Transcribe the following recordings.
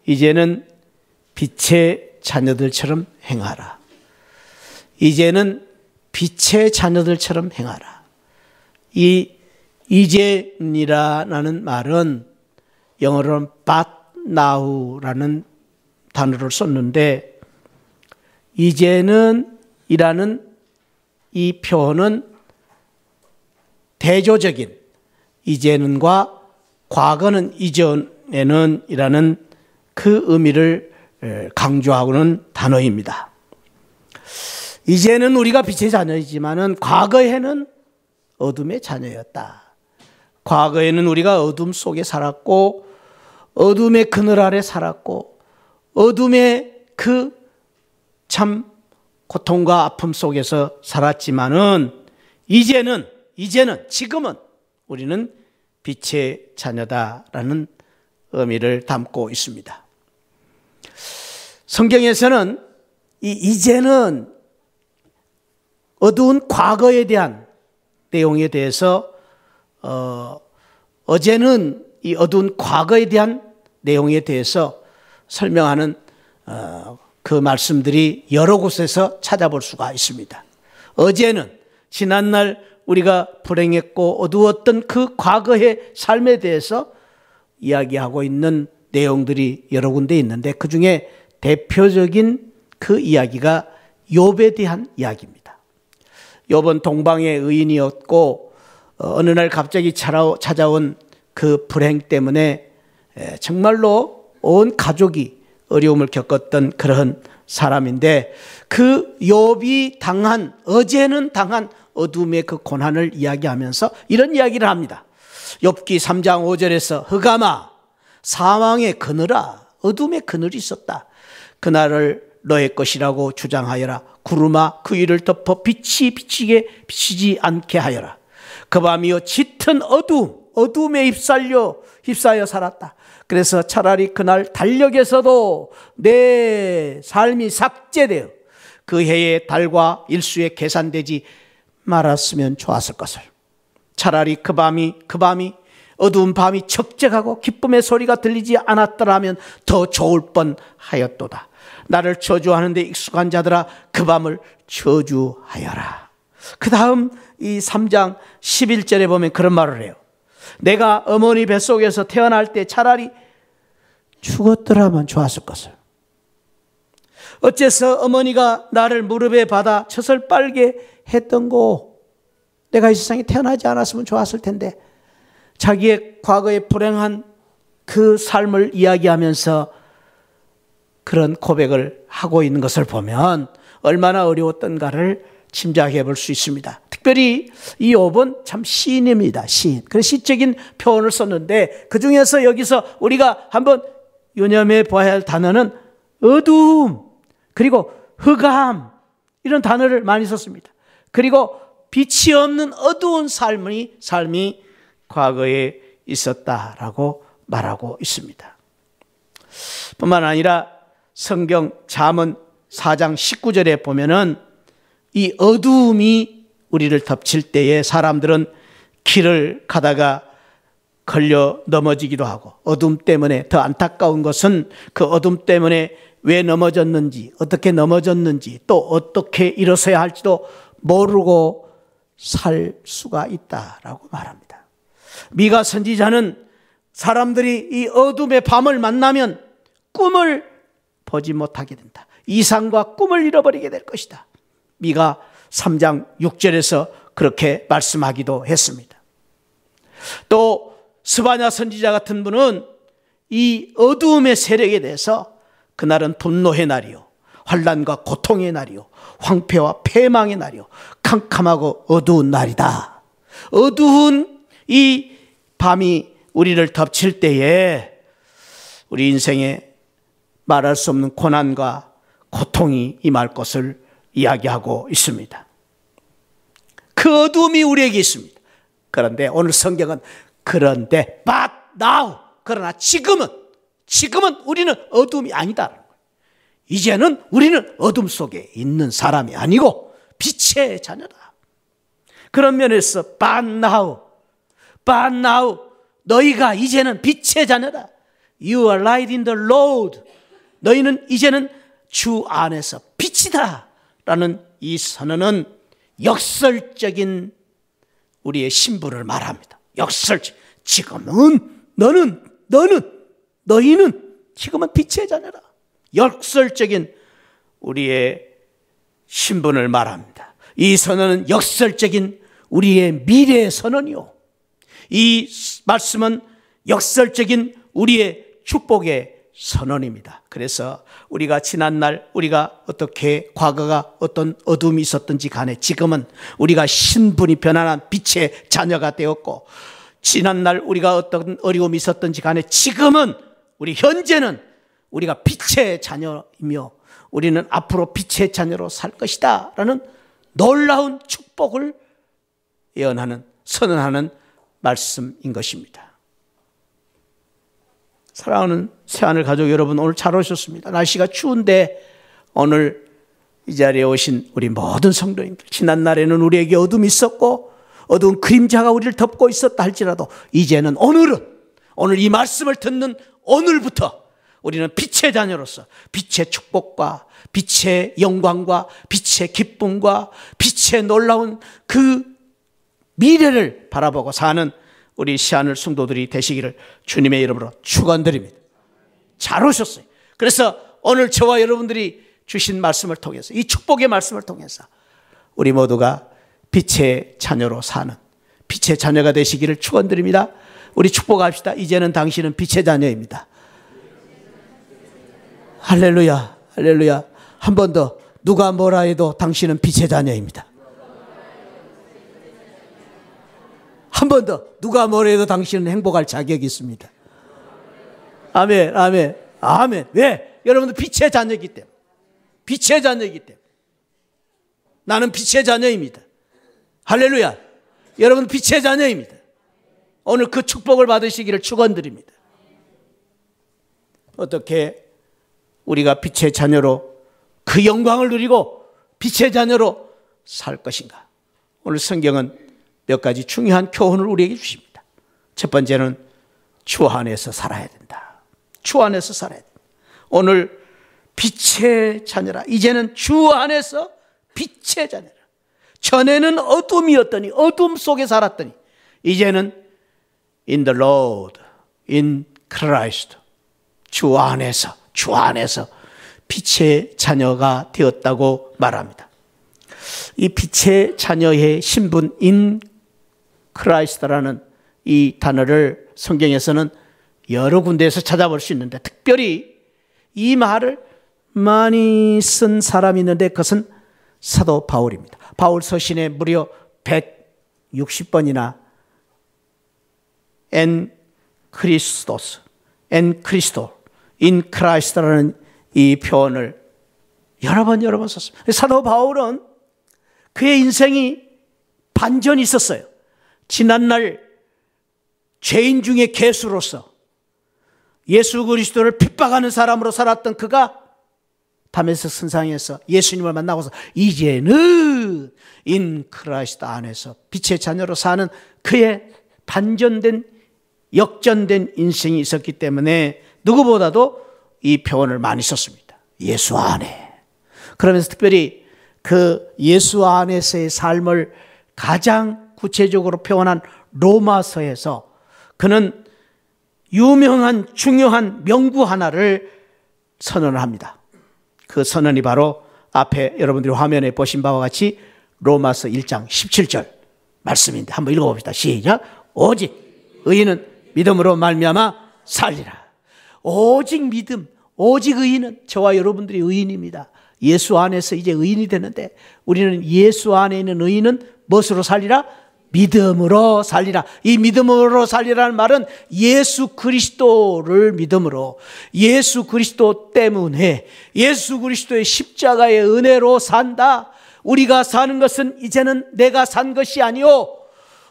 이제는 빛의 자녀들처럼 행하라. 이제는 빛의 자녀들처럼 행하라. 이 이제는이라는 말은 영어로는 but now라는 단어를 썼는데, 이제는 이라는 이 표현은 대조적인 이제는과 과거는 이전에는 이라는 그 의미를 강조하고는 단어입니다. 이제는 우리가 빛의 자녀이지만은 과거에는 어둠의 자녀였다. 과거에는 우리가 어둠 속에 살았고, 어둠의 그늘 아래 살았고, 어둠의 그 참 고통과 아픔 속에서 살았지만은 이제는 지금은 우리는 빛의 자녀다라는 의미를 담고 있습니다. 성경에서는 이제는 어두운 과거에 대한 내용에 대해서 어제는 이 어두운 과거에 대한 내용에 대해서 설명하는 그 말씀들이 여러 곳에서 찾아볼 수가 있습니다. 어제는 지난날 우리가 불행했고 어두웠던 그 과거의 삶에 대해서 이야기하고 있는 내용들이 여러 군데 있는데, 그 중에 대표적인 그 이야기가 욥에 대한 이야기입니다. 욥은 동방의 의인이었고 어느 날 갑자기 찾아온 그 불행 때문에 정말로 온 가족이 어려움을 겪었던 그런 사람인데, 그 욥이 당한, 어제는 당한 어둠의 그 고난을 이야기하면서 이런 이야기를 합니다. 욥기 3장 5절에서 흑암아 사망의 그늘아, 어둠의 그늘이 있었다. 그날을 너의 것이라고 주장하여라. 구름아 그 위를 덮어 빛이 비치지 않게 하여라. 그 밤이여 짙은 어둠에 휩싸여 살았다. 그래서 차라리 그날 달력에서도 내 삶이 삭제되어 그 해의 달과 일수에 계산되지 말았으면 좋았을 것을. 차라리 그 밤이 어두운 밤이 적적하고 기쁨의 소리가 들리지 않았더라면 더 좋을 뻔하였도다. 나를 저주하는데 익숙한 자들아 그 밤을 저주하여라. 그 다음 이 3장 11절에 보면 그런 말을 해요. 내가 어머니 뱃속에서 태어날 때 차라리 죽었더라면 좋았을 것을. 어째서 어머니가 나를 무릎에 받아 젖을 빨게 했던고. 내가 이 세상에 태어나지 않았으면 좋았을 텐데. 자기의 과거의 불행한 그 삶을 이야기하면서 그런 고백을 하고 있는 것을 보면 얼마나 어려웠던가를 짐작해 볼 수 있습니다. 특별히 이 욥은 참 시인입니다. 시인. 그래서 시적인 표현을 썼는데, 그 중에서 여기서 우리가 한번 유념해 봐야 할 단어는 어두움, 그리고 흑암, 이런 단어를 많이 썼습니다. 그리고 빛이 없는 어두운 삶이 과거에 있었다라고 말하고 있습니다. 뿐만 아니라 성경 잠언 4장 19절에 보면은 이 어두움이 우리를 덮칠 때에 사람들은 길을 가다가 걸려 넘어지기도 하고, 어둠 때문에 더 안타까운 것은 그 어둠 때문에 왜 넘어졌는지, 어떻게 넘어졌는지, 또 어떻게 일어서야 할지도 모르고 살 수가 있다라고 말합니다. 미가 선지자는 사람들이 이 어둠의 밤을 만나면 꿈을 보지 못하게 된다. 이상과 꿈을 잃어버리게 될 것이다. 미가 3장 6절에서 그렇게 말씀하기도 했습니다. 또 스바냐 선지자 같은 분은 이 어두움의 세력에 대해서 그날은 분노의 날이요, 환난과 고통의 날이요, 황폐와 패망의 날이요, 캄캄하고 어두운 날이다. 어두운 이 밤이 우리를 덮칠 때에 우리 인생에 말할 수 없는 고난과 고통이 임할 것을 이야기하고 있습니다. 그 어두움이 우리에게 있습니다. 그런데 오늘 성경은 그런데 but now, 그러나 지금은 우리는 어둠이 아니다. 이제는 우리는 어둠 속에 있는 사람이 아니고 빛의 자녀다. 그런 면에서 but now, 너희가 이제는 빛의 자녀다. You are light in the Lord. 너희는 이제는 주 안에서 빛이다 라는 이 선언은 역설적인 우리의 신분을 말합니다. 역설적. 지금은 너희는 지금은 빛의 자녀라. 역설적인 우리의 신분을 말합니다. 이 선언은 역설적인 우리의 미래의 선언이요. 이 말씀은 역설적인 우리의 축복의 선언입니다. 그래서 우리가 지난날 우리가 어떻게 과거가 어떤 어둠이 있었든지 간에 지금은 우리가 신분이 변화한 빛의 자녀가 되었고, 지난날 우리가 어떤 어려움이 있었든지 간에 지금은 우리 현재는 우리가 빛의 자녀이며 우리는 앞으로 빛의 자녀로 살 것이다 라는 놀라운 축복을 예언하는, 선언하는 말씀인 것입니다. 사랑하는 새하늘 가족 여러분, 오늘 잘 오셨습니다. 날씨가 추운데 오늘 이 자리에 오신 우리 모든 성도님들, 지난날에는 우리에게 어둠이 있었고 어두운 그림자가 우리를 덮고 있었다 할지라도 이제는 오늘 이 말씀을 듣는 오늘부터 우리는 빛의 자녀로서 빛의 축복과 빛의 영광과 빛의 기쁨과 빛의 놀라운 그 미래를 바라보고 사는 우리 시하늘 성도들이 되시기를 주님의 이름으로 축원드립니다. 잘 오셨어요. 그래서 오늘 저와 여러분들이 주신 말씀을 통해서, 이 축복의 말씀을 통해서 우리 모두가 빛의 자녀로 사는 빛의 자녀가 되시기를 축원드립니다. 우리 축복합시다. 이제는 당신은 빛의 자녀입니다. 할렐루야, 할렐루야. 한 번 더, 누가 뭐라 해도 당신은 빛의 자녀입니다. 한 번 더, 누가 뭐라 해도 당신은 행복할 자격이 있습니다. 아멘, 아멘, 아멘. 왜? 여러분들 빛의 자녀이기 때문에. 빛의 자녀이기 때문에. 나는 빛의 자녀입니다. 할렐루야. 여러분 빛의 자녀입니다. 오늘 그 축복을 받으시기를 축원드립니다. 어떻게 우리가 빛의 자녀로 그 영광을 누리고 빛의 자녀로 살 것인가? 오늘 성경은 몇 가지 중요한 교훈을 우리에게 주십니다. 첫 번째는 주 안에서 살아야 된다. 주 안에서 살아야 된다. 오늘 빛의 자녀라. 이제는 주 안에서 빛의 자녀라. 전에는 어둠이었더니, 어둠 속에 살았더니 이제는 in the Lord, in Christ, 주 안에서 빛의 자녀가 되었다고 말합니다. 이 빛의 자녀의 신분 in Christ라는 이 단어를 성경에서는 여러 군데에서 찾아볼 수 있는데, 특별히 이 말을 많이 쓴 사람이 있는데 그것은 사도 바울입니다. 바울 서신에 무려 160번이나 en Christos, en Christo, in Christ라는 이 표현을 여러 번 썼습니다. 사도 바울은 그의 인생이 반전이 있었어요. 지난날 죄인 중에 괴수로서 예수 그리스도를 핍박하는 사람으로 살았던 그가 다메섹 선상에서 예수님을 만나고서 이제는 인 크라이스트 안에서 빛의 자녀로 사는 그의 반전된, 역전된 인생이 있었기 때문에 누구보다도 이 표현을 많이 썼습니다. 예수 안에. 그러면서 특별히 그 예수 안에서의 삶을 가장 구체적으로 표현한 로마서에서 그는 유명한 중요한 명구 하나를 선언을 합니다. 그 선언이 바로 앞에 여러분들이 화면에 보신 바와 같이 로마서 1장 17절 말씀인데 한번 읽어봅시다. 시작. 오직 의인은 믿음으로 말미암아 살리라. 오직 믿음, 오직 의인은 저와 여러분들이 의인입니다. 예수 안에서 이제 의인이 되는데 우리는 예수 안에 있는 의인은 무엇으로 살리라? 믿음으로 살리라. 이 믿음으로 살리라는 말은 예수 그리스도를 믿음으로, 예수 그리스도 때문에, 예수 그리스도의 십자가의 은혜로 산다. 우리가 사는 것은 이제는 내가 산 것이 아니오,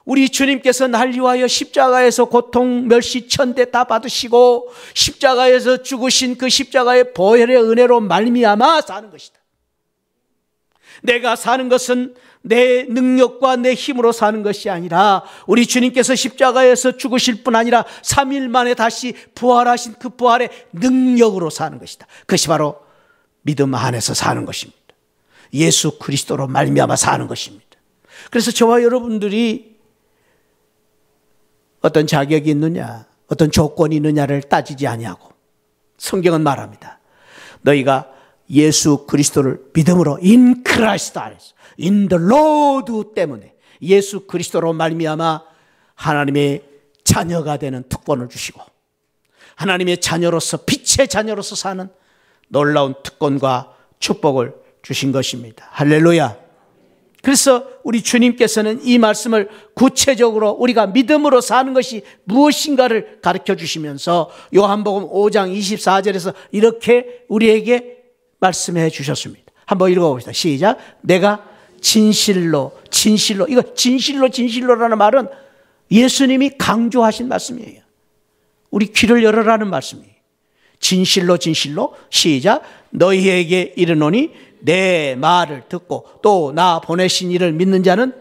우리 주님께서 날 위하여 십자가에서 고통 멸시 천대 다 받으시고 십자가에서 죽으신 그 십자가의 보혈의 은혜로 말미암아 사는 것이다. 내가 사는 것은 내 능력과 내 힘으로 사는 것이 아니라 우리 주님께서 십자가에서 죽으실 뿐 아니라 3일 만에 다시 부활하신 그 부활의 능력으로 사는 것이다. 그것이 바로 믿음 안에서 사는 것입니다. 예수 그리스도로 말미암아 사는 것입니다. 그래서 저와 여러분들이 어떤 자격이 있느냐, 어떤 조건이 있느냐를 따지지 아니하고 성경은 말합니다. 너희가 예수 그리스도를 믿음으로 in Christ 안에서, in the Lord 때문에 예수 그리스도로 말미암아 하나님의 자녀가 되는 특권을 주시고 하나님의 자녀로서, 빛의 자녀로서 사는 놀라운 특권과 축복을 주신 것입니다. 할렐루야. 그래서 우리 주님께서는 이 말씀을 구체적으로 우리가 믿음으로 사는 것이 무엇인가를 가르쳐 주시면서 요한복음 5장 24절에서 이렇게 우리에게 말씀해 주셨습니다. 한번 읽어봅시다. 시작. 내가 진실로, 이거 진실로라는 말은 예수님이 강조하신 말씀이에요. 우리 귀를 열어라는 말씀이에요. 진실로 시작. 너희에게 이르노니 내 말을 듣고 또 나 보내신 이를 믿는 자는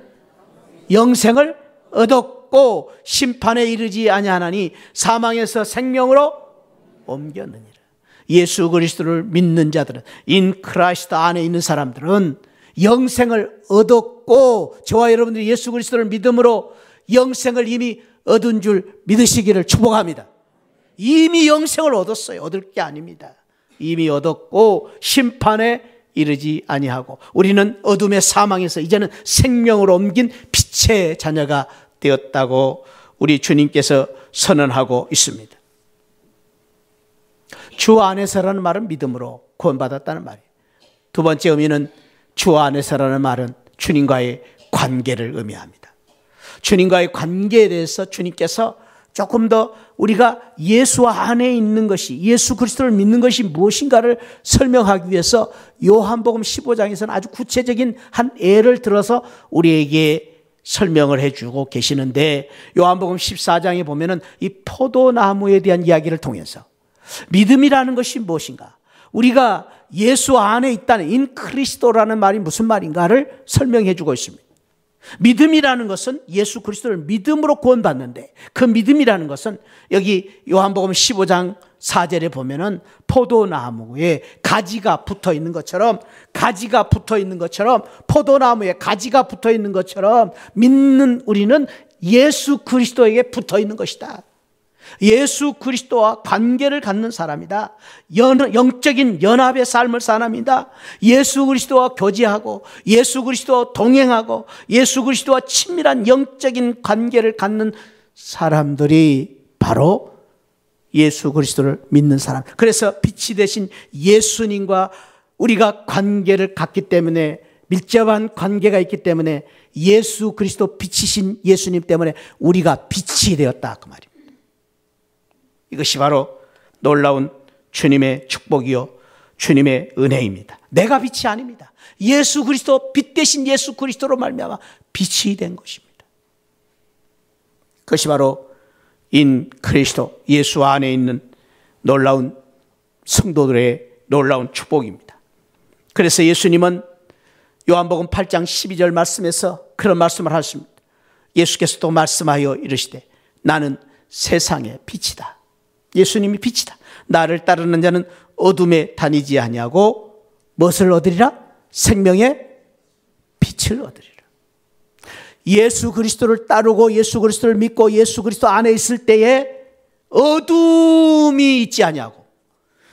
영생을 얻었고 심판에 이르지 아니하나니 사망에서 생명으로 옮겼느니라. 예수 그리스도를 믿는 자들은, 인 크라이스트 안에 있는 사람들은 영생을 얻었고, 저와 여러분들이 예수 그리스도를 믿음으로 영생을 이미 얻은 줄 믿으시기를 축복합니다. 이미 영생을 얻었어요. 얻을 게 아닙니다. 이미 얻었고 심판에 이르지 아니하고 우리는 어둠의 사망에서 이제는 생명으로 옮긴 빛의 자녀가 되었다고 우리 주님께서 선언하고 있습니다. 주 안에서라는 말은 믿음으로 구원받았다는 말이에요. 두 번째 의미는 주 안에서라는 말은 주님과의 관계를 의미합니다. 주님과의 관계에 대해서 주님께서 조금 더 우리가 예수 안에 있는 것이, 예수 그리스도를 믿는 것이 무엇인가를 설명하기 위해서 요한복음 15장에서는 아주 구체적인 한 예를 들어서 우리에게 설명을 해주고 계시는데, 요한복음 14장에 보면은 이 포도나무에 대한 이야기를 통해서 믿음이라는 것이 무엇인가, 우리가 예수 안에 있다는 인 그리스도라는 말이 무슨 말인가를 설명해 주고 있습니다. 믿음이라는 것은 예수 그리스도를 믿음으로 구원받는데, 그 믿음이라는 것은 여기 요한복음 15장 4절에 보면은 포도나무에 가지가 붙어 있는 것처럼, 포도나무에 가지가 붙어 있는 것처럼 믿는 우리는 예수 그리스도에게 붙어 있는 것이다. 예수 그리스도와 관계를 갖는 사람이다. 영적인 연합의 삶을 사람이다. 예수 그리스도와 교제하고 예수 그리스도와 동행하고 예수 그리스도와 친밀한 영적인 관계를 갖는 사람들이 바로 예수 그리스도를 믿는 사람. 그래서 빛이 되신 예수님과 우리가 관계를 갖기 때문에, 밀접한 관계가 있기 때문에 예수 그리스도 빛이신 예수님 때문에 우리가 빛이 되었다, 그 말입니다. 이것이 바로 놀라운 주님의 축복이요 주님의 은혜입니다. 내가 빛이 아닙니다. 예수 그리스도, 빛 대신 예수 그리스도로 말미암아 빛이 된 것입니다. 그것이 바로 인 그리스도, 예수 안에 있는 놀라운 성도들의 놀라운 축복입니다. 그래서 예수님은 요한복음 8장 12절 말씀에서 그런 말씀을 하십니다. 예수께서 또 말씀하여 이르시되 나는 세상의 빛이다. 예수님이 빛이다. 나를 따르는 자는 어둠에 다니지 아니하고 무엇을 얻으리라? 생명의 빛을 얻으리라. 예수 그리스도를 따르고 예수 그리스도를 믿고 예수 그리스도 안에 있을 때에 어둠이 있지 아니하고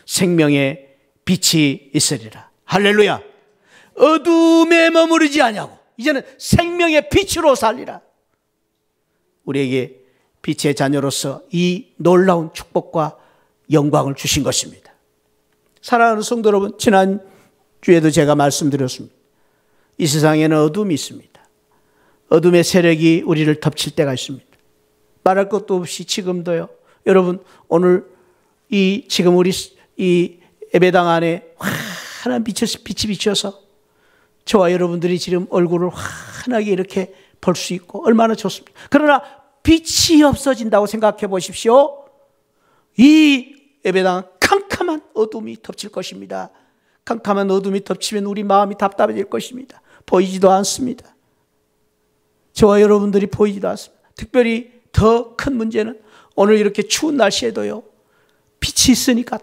생명의 빛이 있으리라. 할렐루야. 어둠에 머무르지 아니하고 이제는 생명의 빛으로 살리라. 우리에게 빛의 자녀로서 이 놀라운 축복과 영광을 주신 것입니다. 사랑하는 성도 여러분, 지난주에도 제가 말씀드렸습니다. 이 세상에는 어둠이 있습니다. 어둠의 세력이 우리를 덮칠 때가 있습니다. 말할 것도 없이 지금도요. 여러분, 오늘 지금 우리 이 예배당 안에 환한 빛이 비쳐서 저와 여러분들이 지금 얼굴을 환하게 이렇게 볼 수 있고 얼마나 좋습니까? 그러나 빛이 없어진다고 생각해 보십시오. 이 예배당은 캄캄한 어둠이 덮칠 것입니다. 캄캄한 어둠이 덮치면 우리 마음이 답답해질 것입니다. 보이지도 않습니다. 저와 여러분들이 보이지도 않습니다. 특별히 더 큰 문제는 오늘 이렇게 추운 날씨에도요, 빛이 있으니까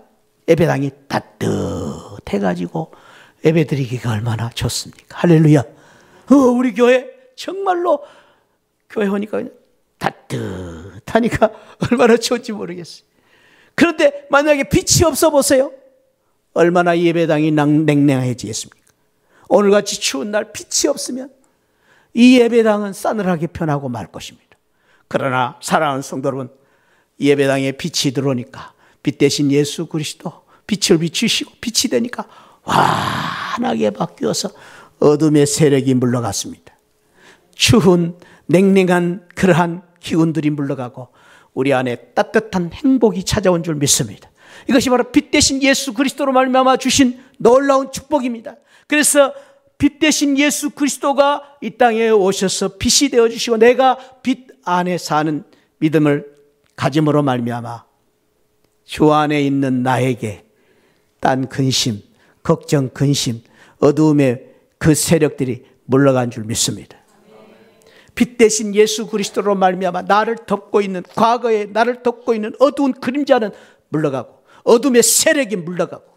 예배당이 따뜻해가지고 예배드리기가 얼마나 좋습니까? 할렐루야. 우리 교회 정말로 교회 오니까 따뜻하니까 얼마나 좋은지 모르겠어요. 그런데 만약에 빛이 없어 보세요. 얼마나 예배당이 냉랭해지겠습니까? 오늘같이 추운 날 빛이 없으면 이 예배당은 싸늘하게 변하고 말 것입니다. 그러나 사랑하는 성도 여러분, 예배당에 빛이 들어오니까 빛 대신 예수 그리스도 빛을 비추시고 빛이 되니까 환하게 바뀌어서 어둠의 세력이 물러갔습니다. 추운 냉랭한 그러한 기운들이 물러가고 우리 안에 따뜻한 행복이 찾아온 줄 믿습니다. 이것이 바로 빛 대신 예수 그리스도로 말미암아 주신 놀라운 축복입니다. 그래서 빛 대신 예수 그리스도가 이 땅에 오셔서 빛이 되어주시고 내가 빛 안에 사는 믿음을 가짐으로 말미암아 주 안에 있는 나에게 딴 근심, 걱정, 근심, 어두움의 그 세력들이 물러간 줄 믿습니다. 빛 대신 예수 그리스도로 말미암아 나를 덮고 있는, 과거에 나를 덮고 있는 어두운 그림자는 물러가고 어둠의 세력이 물러가고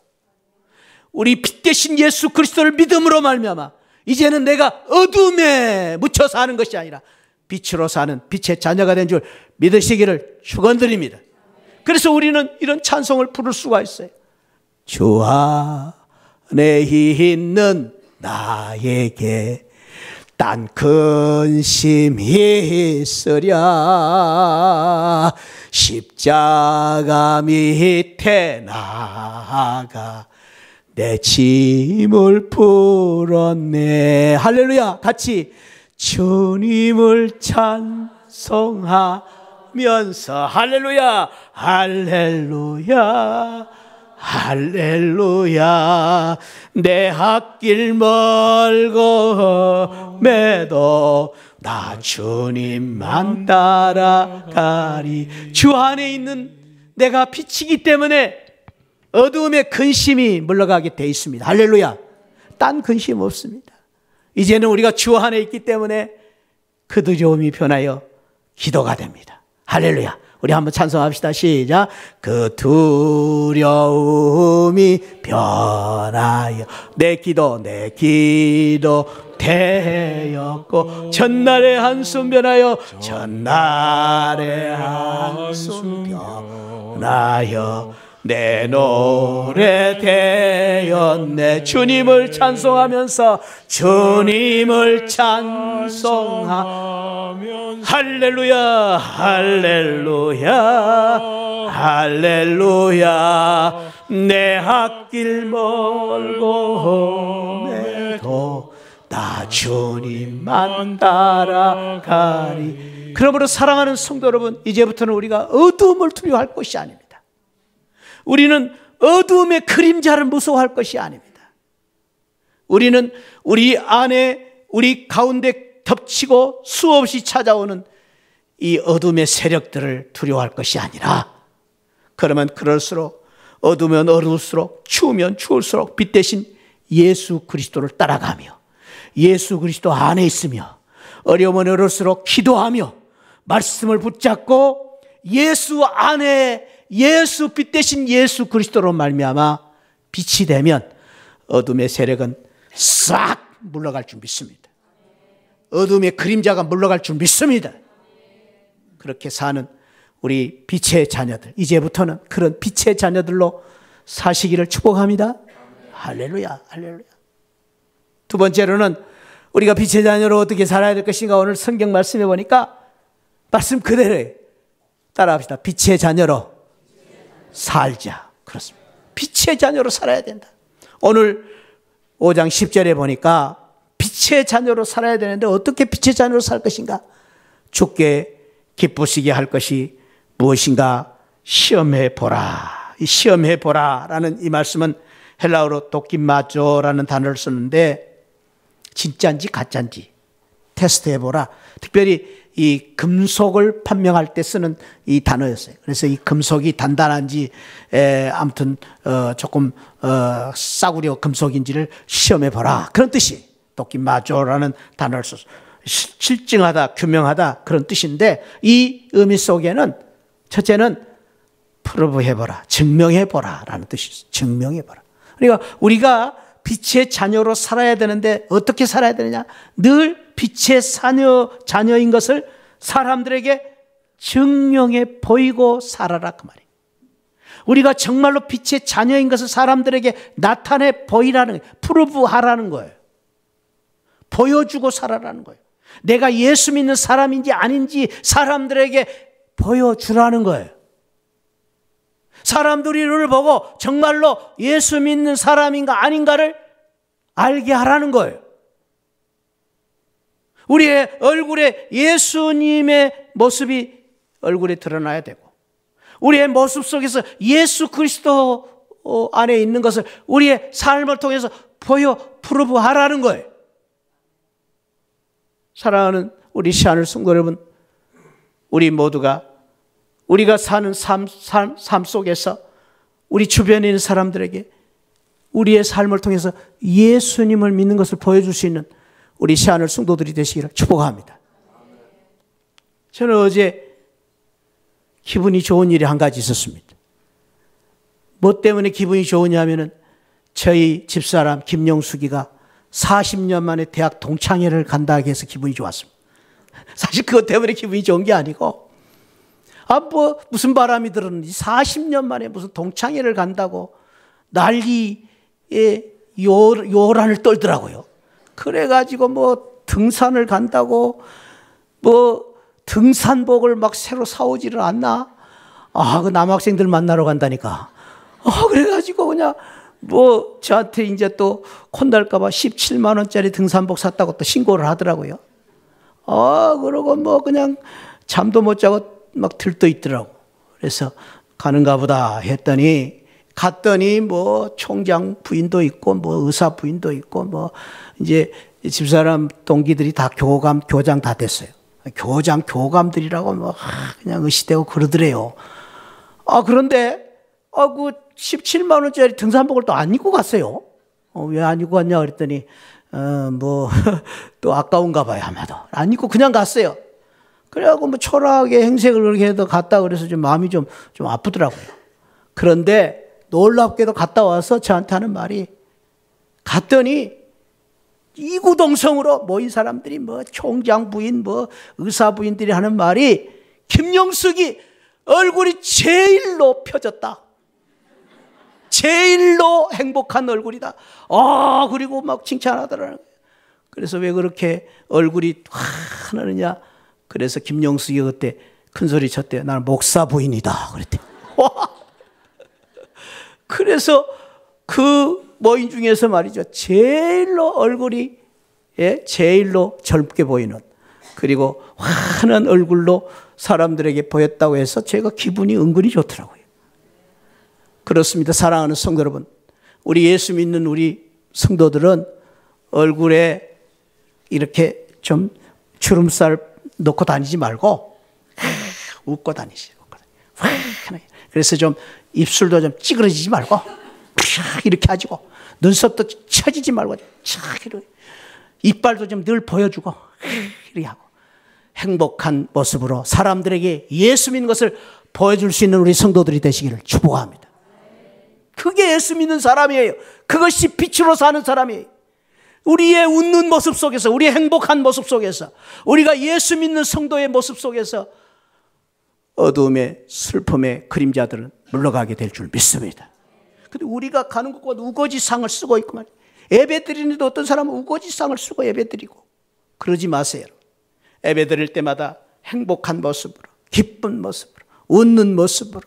우리 빛 대신 예수 그리스도를 믿음으로 말미암아 이제는 내가 어둠에 묻혀 사는 것이 아니라 빛으로 사는 빛의 자녀가 된 줄 믿으시기를 축원드립니다. 그래서 우리는 이런 찬송을 부를 수가 있어요. 주 안에 있는 나에게 딴 근심이 있으랴 십자가 밑에 나가 내 짐을 풀었네. 할렐루야. 같이 주님을 찬송하면서 할렐루야 할렐루야 할렐루야 내 앞길 멀고 매도 나 주님만 따라가리. 주 안에 있는 내가 빛이기 때문에 어두움의 근심이 물러가게 돼 있습니다. 할렐루야. 딴 근심 없습니다. 이제는 우리가 주 안에 있기 때문에 그 두려움이 변하여 기도가 됩니다. 할렐루야. 우리 한번 찬송합시다. 시작. 그 두려움이 변하여 내 기도 되었고 전날의 한숨 변하여 전날의 한숨 변하여 내 노래 되었네. 주님을 찬송하면서 주님을 찬송하면서 할렐루야 할렐루야 할렐루야 내 앞길 멀고 매도 나 주님만 따라가리. 그러므로 사랑하는 성도 여러분, 이제부터는 우리가 어두움을 두려워할 것이 아닙니다. 우리는 어두움의 그림자를 무서워할 것이 아닙니다. 우리는 우리 안에 우리 가운데 덮치고 수없이 찾아오는 이 어둠의 세력들을 두려워할 것이 아니라 그러면 그럴수록 어두우면 어두울수록 추우면 추울수록 빛 대신 예수 그리스도를 따라가며 예수 그리스도 안에 있으며 어려우면 어려울수록 기도하며 말씀을 붙잡고 예수 안에 예수 빛 대신 예수 그리스도로 말미암아 빛이 되면 어둠의 세력은 싹 물러갈 줄 믿습니다. 어둠의 그림자가 물러갈 줄 믿습니다. 그렇게 사는 우리 빛의 자녀들, 이제부터는 그런 빛의 자녀들로 사시기를 축복합니다. 할렐루야, 할렐루야. 두 번째로는 우리가 빛의 자녀로 어떻게 살아야 될 것인가. 오늘 성경 말씀해 보니까 말씀 그대로 따라합시다. 빛의 자녀로 살자. 그렇습니다. 빛의 자녀로 살아야 된다. 오늘 5장 10절에 보니까 빛의 자녀로 살아야 되는데 어떻게 빛의 자녀로 살 것인가? 주께 기쁘시게 할 것이 무엇인가 시험해 보라. 이 시험해 보라라는 이 말씀은 헬라어로 도키마조라는 단어를 쓰는데 진짜인지 가짜인지 테스트해 보라. 특별히 이 금속을 판명할 때 쓰는 이 단어였어요. 그래서 이 금속이 단단한지 아무튼 조금 싸구려 금속인지를 시험해 보라. 그런 뜻이 도끼마조라는 단어를 써서 실증하다, 규명하다 그런 뜻인데 이 의미 속에는 첫째는 프로브해보라, 증명해보라 라는 뜻이 있어요. 증명해보라. 그러니까 우리가 빛의 자녀로 살아야 되는데 어떻게 살아야 되느냐? 늘 빛의 자녀인 것을 사람들에게 증명해 보이고 살아라 그 말이에요. 우리가 정말로 빛의 자녀인 것을 사람들에게 나타내 보이라는 거예요. 프로브하라는 거예요. 보여주고 살아라는 거예요. 내가 예수 믿는 사람인지 아닌지 사람들에게 보여주라는 거예요. 사람들이 우리를 보고 정말로 예수 믿는 사람인가 아닌가를 알게 하라는 거예요. 우리의 얼굴에 예수님의 모습이 얼굴에 드러나야 되고 우리의 모습 속에서 예수 그리스도 안에 있는 것을 우리의 삶을 통해서 프로브하라는 거예요. 사랑하는 우리 시아늘 성도 여러분, 우리 모두가 우리가 사는 삶 속에서 우리 주변에 있는 사람들에게 우리의 삶을 통해서 예수님을 믿는 것을 보여줄 수 있는 우리 시아늘 성도들이 되시기를 축복합니다. 저는 어제 기분이 좋은 일이 한 가지 있었습니다. 뭐 때문에 기분이 좋으냐면은 저희 집사람 김영숙이가 40년 만에 대학 동창회를 간다고 해서 기분이 좋았습니다. 사실 그것 때문에 기분이 좋은 게 아니고 무슨 바람이 들었는지 40년 만에 무슨 동창회를 간다고 난리에 요란을 떨더라고요. 그래가지고 뭐 등산을 간다고 뭐 등산복을 막 새로 사오지를 않나? 그 남학생들 만나러 간다니까. 그래가지고 그냥 뭐 저한테 이제 또 콘날까봐 17만 원짜리 등산복 샀다고 또 신고를 하더라고요. 그러고 뭐 그냥 잠도 못 자고 막 들떠 있더라고. 그래서 가는가 보다 했더니 갔더니 뭐 총장 부인도 있고 뭐 의사 부인도 있고 뭐 이제 집사람 동기들이 다 교장 다 됐어요. 교감들이라고 뭐 그냥 의시되고 그러더래요. 그런데 그 17만 원짜리 등산복을 또 안 입고 갔어요. 왜 안 입고 갔냐 그랬더니 뭐 또 아까운가 봐요 아마도. 안 입고 그냥 갔어요. 그래갖고 뭐 초라하게 행색을 그렇게 해도 갔다 그래서 좀 마음이 좀 아프더라고요. 그런데 놀랍게도 갔다 와서 저한테 하는 말이 갔더니 이구동성으로 모인 사람들이 뭐 총장 부인 뭐 의사 부인들이 하는 말이 김영숙이 얼굴이 제일로 펴졌다. 제일로 행복한 얼굴이다. 그리고 막 칭찬하더라는 거예요. 그래서 왜 그렇게 얼굴이 환하느냐. 그래서 김영숙이 그때 큰 소리 쳤대요. 나는 목사 부인이다. 그랬대. 그래서 그 모인 중에서 말이죠. 제일로 얼굴이 제일로 젊게 보이는 그리고 환한 얼굴로 사람들에게 보였다고 해서 제가 기분이 은근히 좋더라고요. 그렇습니다. 사랑하는 성도 여러분. 우리 예수 믿는 우리 성도들은 얼굴에 이렇게 좀 주름살 넣고 다니지 말고 웃고 다니시고. 그래서 좀 입술도 좀 찌그러지지 말고 이렇게 하시고 눈썹도 처지지 말고 이렇게 이빨도 좀 늘 보여주고 이렇게 하고 행복한 모습으로 사람들에게 예수 믿는 것을 보여줄 수 있는 우리 성도들이 되시기를 축복합니다. 그게 예수 믿는 사람이에요. 그것이 빛으로 사는 사람이에요. 우리의 웃는 모습 속에서 우리의 행복한 모습 속에서 우리가 예수 믿는 성도의 모습 속에서 어두움의 슬픔의 그림자들은 물러가게 될 줄 믿습니다. 근데 우리가 가는 곳마다 우거지상을 쓰고 있고 말이에요. 예배 드리는데 어떤 사람은 우거지상을 쓰고 예배 드리고 그러지 마세요. 예배 드릴 때마다 행복한 모습으로 기쁜 모습으로 웃는 모습으로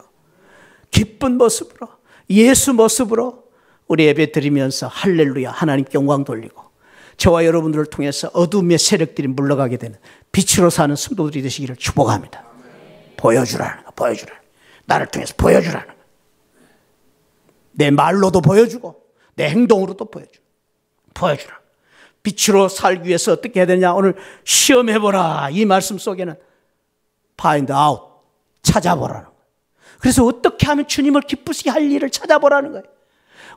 기쁜 모습으로 예수 모습으로 우리 예배 드리면서 할렐루야 하나님께 영광 돌리고 저와 여러분들을 통해서 어둠의 세력들이 물러가게 되는 빛으로 사는 성도들이 되시기를 축복합니다. 보여주라는 거, 보여주라는 거. 나를 통해서 보여주라는 거. 내 말로도 보여주고 내 행동으로도 보여주라. 빛으로 살기 위해서 어떻게 해야 되냐. 오늘 시험해보라. 이 말씀 속에는 find out, 찾아보라는 거예요. 그래서 어떻게 하면 주님을 기쁘시게 할 일을 찾아보라는 거예요.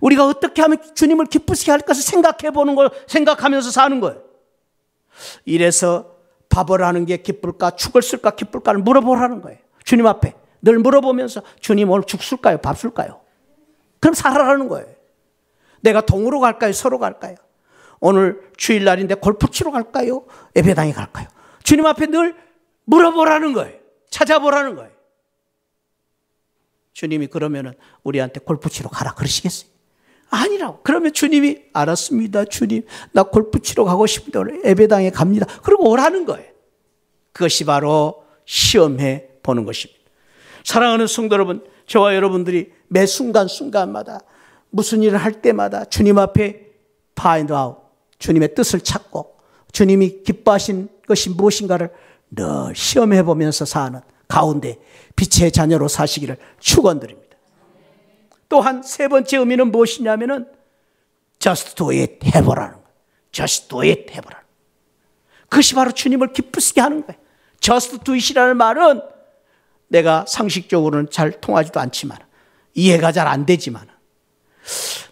우리가 어떻게 하면 주님을 기쁘시게 할 것을 생각해보는 걸 생각하면서 사는 거예요. 이래서 밥을 하는 게 기쁠까, 죽을 쓸까 기쁠까를 물어보라는 거예요. 주님 앞에 늘 물어보면서 주님 오늘 죽 쓸까요, 밥 쓸까요? 그럼 살아라는 거예요. 내가 동으로 갈까요, 서로 갈까요? 오늘 주일날인데 골프 치러 갈까요, 예배당에 갈까요? 주님 앞에 늘 물어보라는 거예요. 찾아보라는 거예요. 주님이 그러면은 우리한테 골프 치러 가라 그러시겠어요? 아니라고. 그러면 주님이 알았습니다. 주님, 나 골프 치러 가고 싶은데 오늘 예배당에 갑니다. 그러고 오라는 거예요. 그것이 바로 시험해 보는 것입니다. 사랑하는 성도 여러분, 저와 여러분들이 매 순간순간마다 무슨 일을 할 때마다 주님 앞에 find out, 주님의 뜻을 찾고 주님이 기뻐하신 것이 무엇인가를 늘 시험해 보면서 사는 가운데 빛의 자녀로 사시기를 축원드립니다. 또한 세 번째 의미는 무엇이냐면은 just do it 해보라는 거예요. just do it 해보라는 거예요. 그것이 바로 주님을 기쁘시게 하는 거예요. just do it이라는 말은 내가 상식적으로는 잘 통하지도 않지만, 이해가 잘 안 되지만,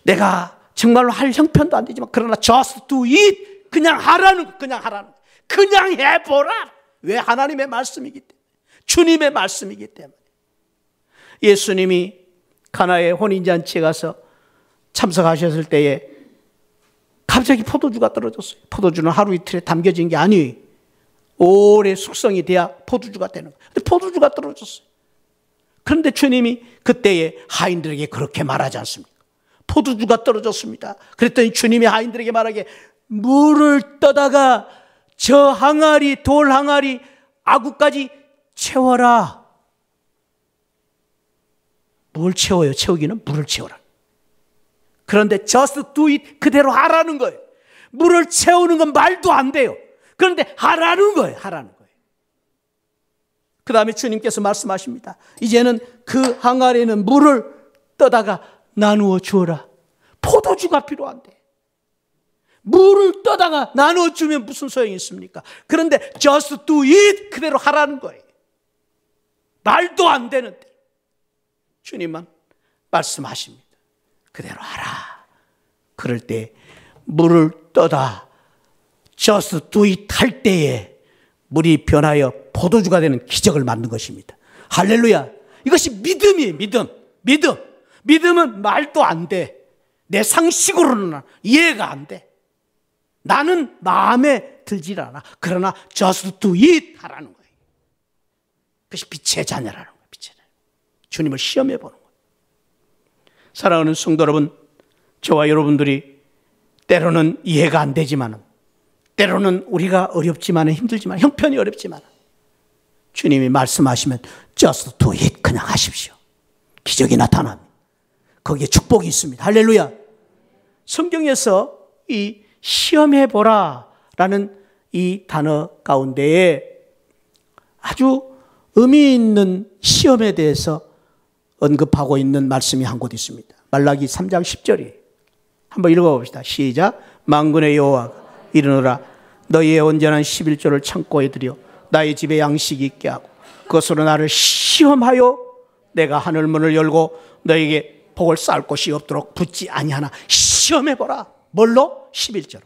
내가 정말로 할 형편도 안 되지만, 그러나 just do it, 그냥 하라는 거, 그냥 하라는 거, 그냥 해보라. 왜? 하나님의 말씀이기 때문에, 주님의 말씀이기 때문에. 예수님이 가나의 혼인잔치에 가서 참석하셨을 때에 갑자기 포도주가 떨어졌어요. 포도주는 하루 이틀에 담겨진 게 아니에요. 오래 숙성이 돼야 포도주가 되는 거예요. 근데 포도주가 떨어졌어요. 그런데 주님이 그때에 하인들에게 그렇게 말하지 않습니까? 포도주가 떨어졌습니다. 그랬더니 주님이 하인들에게 말하기에 물을 떠다가 저 항아리, 돌 항아리 아구까지 채워라. 뭘 채워요? 채우기는 물을 채워라. 그런데 just do it, 그대로 하라는 거예요. 물을 채우는 건 말도 안 돼요. 그런데 하라는 거예요. 하라는 거예요. 그 다음에 주님께서 말씀하십니다. 이제는 그 항아리에는 물을 떠다가 나누어 주어라. 포도주가 필요한데 물을 떠다가 나누어 주면 무슨 소용이 있습니까? 그런데 just do it, 그대로 하라는 거예요. 말도 안 되는데 주님만 말씀하십니다. 그대로 하라. 그럴 때 물을 떠다 just do it 할 때에 물이 변하여 포도주가 되는 기적을 만든 것입니다. 할렐루야. 이것이 믿음이에요. 믿음은 말도 안 돼. 내 상식으로는 이해가 안 돼. 나는 마음에 들질 않아. 그러나 just do it 하라는 거예요. 그것이 빛의 자녀라는 거예요. 빛의 자녀. 주님을 시험해 보는 거예요. 사랑하는 성도 여러분, 저와 여러분들이 때로는 이해가 안 되지만, 때로는 우리가 어렵지만, 힘들지만, 형편이 어렵지만 주님이 말씀하시면 just do it, 그냥 하십시오. 기적이 나타납니다. 거기에 축복이 있습니다. 할렐루야. 성경에서 이 시험해보라 라는 이 단어 가운데에 아주 의미 있는 시험에 대해서 언급하고 있는 말씀이 한 곳 있습니다. 말라기 3장 10절이 한번 읽어봅시다. 시작. 만군의 여호와가 이르노라 너희의 온전한 11조를 창고에 들여 나의 집에 양식이 있게 하고 그것으로 나를 시험하여 내가 하늘문을 열고 너에게 복을 쌓을 곳이 없도록 붙지 아니하나 시험해보라. 뭘로? 11조로.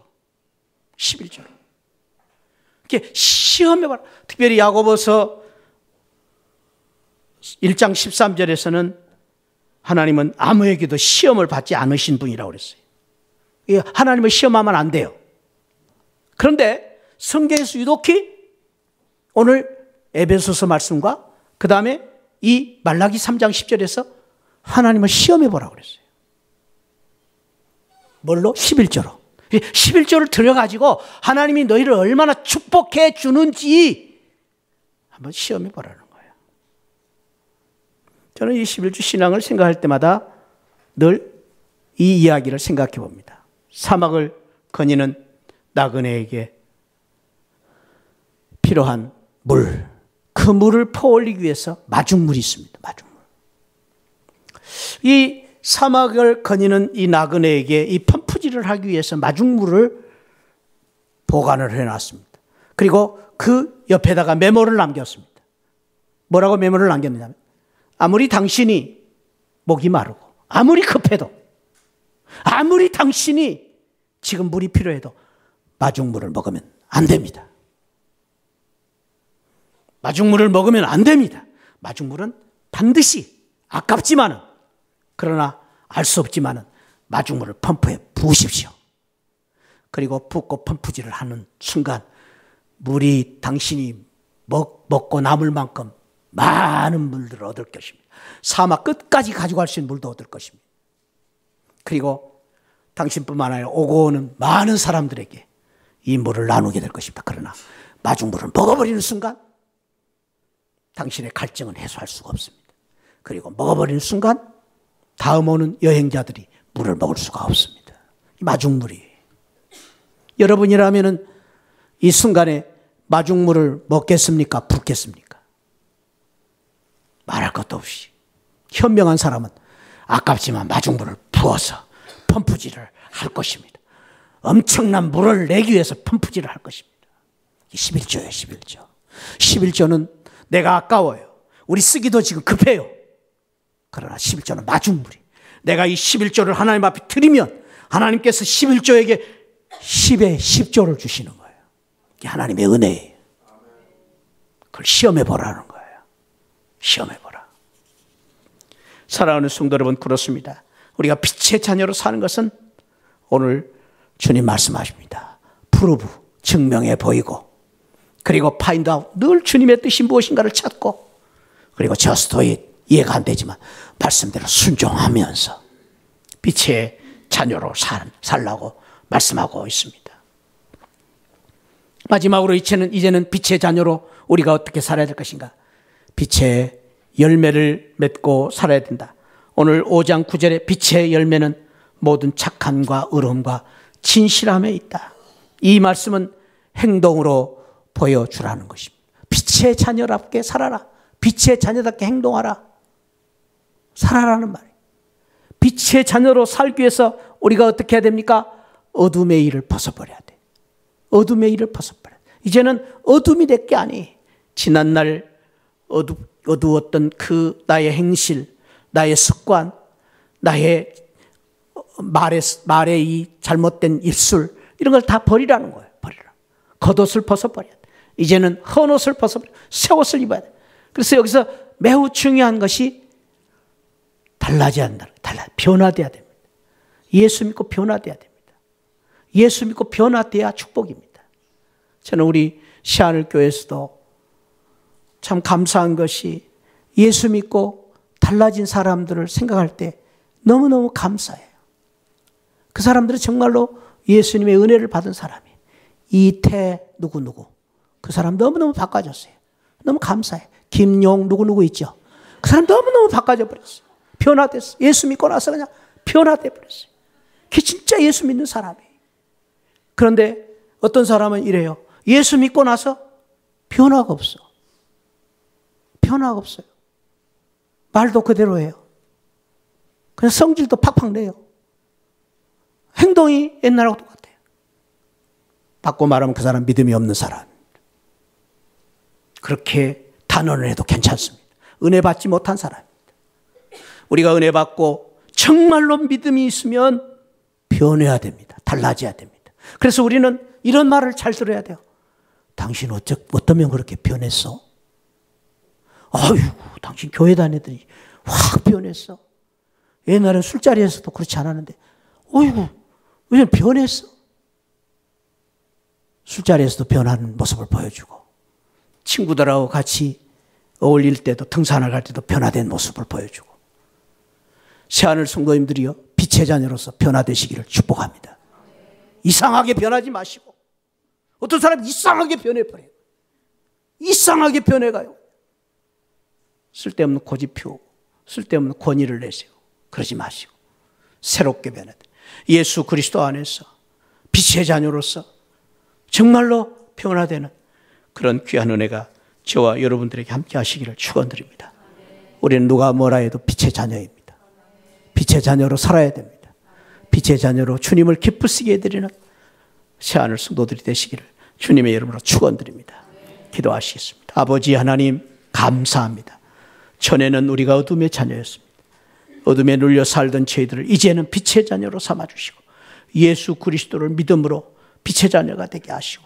11조로. 이렇게 시험해봐라. 특별히 야고보서 1장 13절에서는 하나님은 아무에게도 시험을 받지 않으신 분이라고 그랬어요. 하나님을 시험하면 안 돼요. 그런데 성경에서 유독히 오늘 에베소서 말씀과 그 다음에 이 말라기 3장 10절에서 하나님을 시험해보라고 그랬어요. 뭘로? 11조로. 11조를 들여가지고 하나님이 너희를 얼마나 축복해 주는지 한번 시험해보라는 거예요. 저는 이 11조 신앙을 생각할 때마다 늘 이 이야기를 생각해 봅니다. 사막을 거니는 나그네에게 필요한 물, 그 물을 퍼올리기 위해서 마중물이 있습니다. 마중물. 이 사막을 거니는 이 나그네에게 이 펌프질을 하기 위해서 마중물을 보관을 해놨습니다. 그리고 그 옆에다가 메모를 남겼습니다. 뭐라고 메모를 남겼느냐면 아무리 당신이 목이 마르고 아무리 급해도 아무리 당신이 지금 물이 필요해도 마중물을 먹으면 안 됩니다. 마중물을 먹으면 안 됩니다. 마중물은 반드시 아깝지만은, 그러나 알 수 없지만은 마중물을 펌프에 부으십시오. 그리고 붓고 펌프질을 하는 순간 물이 당신이 먹고 남을 만큼 많은 물들을 얻을 것입니다. 사막 끝까지 가져갈 수 있는 물도 얻을 것입니다. 그리고 당신뿐만 아니라 오고 오는 많은 사람들에게 이 물을 나누게 될 것입니다. 그러나 마중물을 먹어버리는 순간 당신의 갈증은 해소할 수가 없습니다. 그리고 먹어버리는 순간 다음 오는 여행자들이 물을 먹을 수가 없습니다. 이 마중물이. 여러분이라면 이 순간에 마중물을 먹겠습니까? 붓겠습니까? 말할 것도 없이 현명한 사람은 아깝지만 마중물을 부어서 펌프질을 할 것입니다. 엄청난 물을 내기 위해서 펌프질을 할 것입니다. 11조예요. 11조. 11조는 내가 아까워요. 우리 쓰기도 지금 급해요. 그러나 11조는 마중물이. 내가 이 11조를 하나님 앞에 드리면 하나님께서 11조에게 10의 10조를 주시는 거예요. 이게 하나님의 은혜예요. 그걸 시험해 보라는 거예요. 시험해 보라. 사랑하는 성도 여러분, 그렇습니다. 우리가 빛의 자녀로 사는 것은 오늘 주님 말씀하십니다. 프루브, 증명해 보이고, 그리고 파인드 아웃, 늘 주님의 뜻이 무엇인가를 찾고, 그리고 저스트 잇, 이해가 안 되지만 말씀대로 순종하면서 빛의 자녀로 살라고 말씀하고 있습니다. 마지막으로 이제는 빛의 자녀로 우리가 어떻게 살아야 될 것인가? 빛의 열매를 맺고 살아야 된다. 오늘 5장 9절에 빛의 열매는 모든 착함과 의로움과 진실함에 있다. 이 말씀은 행동으로 보여주라는 것입니다. 빛의 자녀답게 살아라. 빛의 자녀답게 행동하라. 살아라는 말이에요. 빛의 자녀로 살기 위해서 우리가 어떻게 해야 됩니까? 어둠의 일을 벗어버려야 돼. 어둠의 일을 벗어버려야 돼. 이제는 어둠이 될 게 아니. 지난날 어두웠던 그 나의 행실, 나의 습관, 나의 말의 이 잘못된 입술, 이런 걸 다 버리라는 거예요. 버리라. 겉옷을 벗어버려야 돼. 이제는 헌옷을 벗어버려 새 옷을 입어야 돼. 그래서 여기서 매우 중요한 것이 달라져야 한다. 변화돼야 됩니다. 예수 믿고 변화돼야 됩니다. 예수 믿고 변화돼야 축복입니다. 저는 우리 시안을 교회에서도 참 감사한 것이 예수 믿고 달라진 사람들을 생각할 때 너무너무 감사해요. 그 사람들은 정말로 예수님의 은혜를 받은 사람이에요. 이태 누구누구. 그 사람 너무너무 바꿔졌어요. 너무 감사해요. 김용 누구누구 있죠. 그 사람 너무너무 바꿔져 버렸어요. 변화됐어요. 예수 믿고 나서 그냥 변화돼 버렸어요. 그게 진짜 예수 믿는 사람이에요. 그런데 어떤 사람은 이래요. 예수 믿고 나서 변화가 없어. 변화가 없어요. 말도 그대로 해요. 그냥 성질도 팍팍 내요. 행동이 옛날하고 똑같아요. 바꿔 말하면 그 사람 믿음이 없는 사람입니다. 그렇게 단언을 해도 괜찮습니다. 은혜 받지 못한 사람입니다. 우리가 은혜 받고 정말로 믿음이 있으면 변해야 됩니다. 달라져야 됩니다. 그래서 우리는 이런 말을 잘 들어야 돼요. 당신 어쩌면 그렇게 변했어? 아유, 당신 교회 다니더니 확 변했어. 옛날엔 술자리에서도 그렇지 않았는데, 어이구, 왜 변했어? 술자리에서도 변하는 모습을 보여주고, 친구들하고 같이 어울릴 때도, 등산을 갈 때도 변화된 모습을 보여주고, 새하늘 성도님들이요, 빛의 자녀로서 변화되시기를 축복합니다. 이상하게 변하지 마시고, 어떤 사람이 이상하게 변해버려요. 이상하게 변해가요. 쓸데없는 고집 피우고, 쓸데없는 권위를 내세요. 그러지 마시고, 새롭게 변해야 돼요. 예수 그리스도 안에서 빛의 자녀로서 정말로 변화되는 그런 귀한 은혜가 저와 여러분들에게 함께 하시기를 축원드립니다. 우리는 누가 뭐라 해도 빛의 자녀입니다. 빛의 자녀로 살아야 됩니다. 빛의 자녀로 주님을 기쁘시게 해드리는 새하늘 성도들이 되시기를 주님의 이름으로 축원드립니다. 기도하시겠습니다. 아버지 하나님, 감사합니다. 전에는 우리가 어둠의 자녀였습니다. 어둠에 눌려 살던 저희들을 이제는 빛의 자녀로 삼아주시고, 예수 그리스도를 믿음으로 빛의 자녀가 되게 하시고,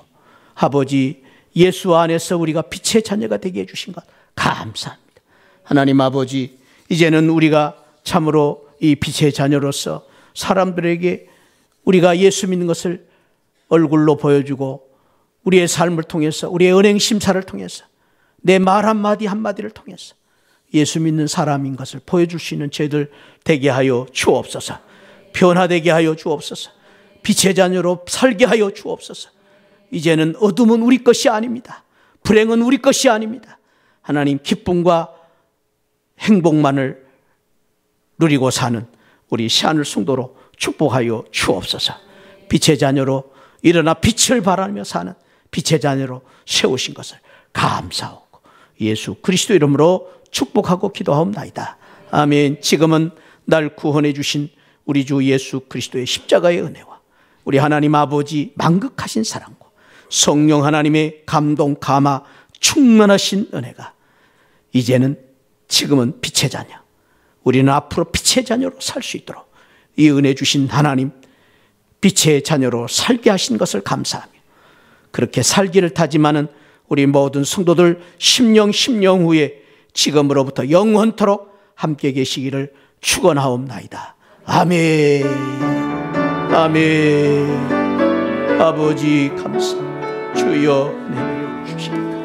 아버지 예수 안에서 우리가 빛의 자녀가 되게 해주신 것 감사합니다. 하나님 아버지, 이제는 우리가 참으로 이 빛의 자녀로서 사람들에게 우리가 예수 믿는 것을 얼굴로 보여주고 우리의 삶을 통해서, 우리의 은행 심사를 통해서, 내 말 한마디 한마디를 통해서 예수 믿는 사람인 것을 보여줄 수 있는 저희들 되게 하여 주옵소서. 변화되게 하여 주옵소서. 빛의 자녀로 살게 하여 주옵소서. 이제는 어둠은 우리 것이 아닙니다. 불행은 우리 것이 아닙니다. 하나님, 기쁨과 행복만을 누리고 사는 우리 시안을 성도로 축복하여 주옵소서. 빛의 자녀로 일어나 빛을 발하며 사는 빛의 자녀로 세우신 것을 감사하고 예수 그리스도 이름으로 축복하고 기도하옵나이다. 아멘. 지금은 날 구원해 주신 우리 주 예수 그리스도의 십자가의 은혜와 우리 하나님 아버지 만극하신 사랑과 성령 하나님의 감동 감화 충만하신 은혜가 이제는 지금은 빛의 자녀, 우리는 앞으로 빛의 자녀로 살 수 있도록 이 은혜 주신 하나님, 빛의 자녀로 살게 하신 것을 감사하며 그렇게 살기를 다짐하는 우리 모든 성도들 심령 후에 지금으로부터 영원토록 함께 계시기를 축원하옵나이다. 아멘. 아멘. 아버지 감사합니다. 주여 내려 주시옵소서.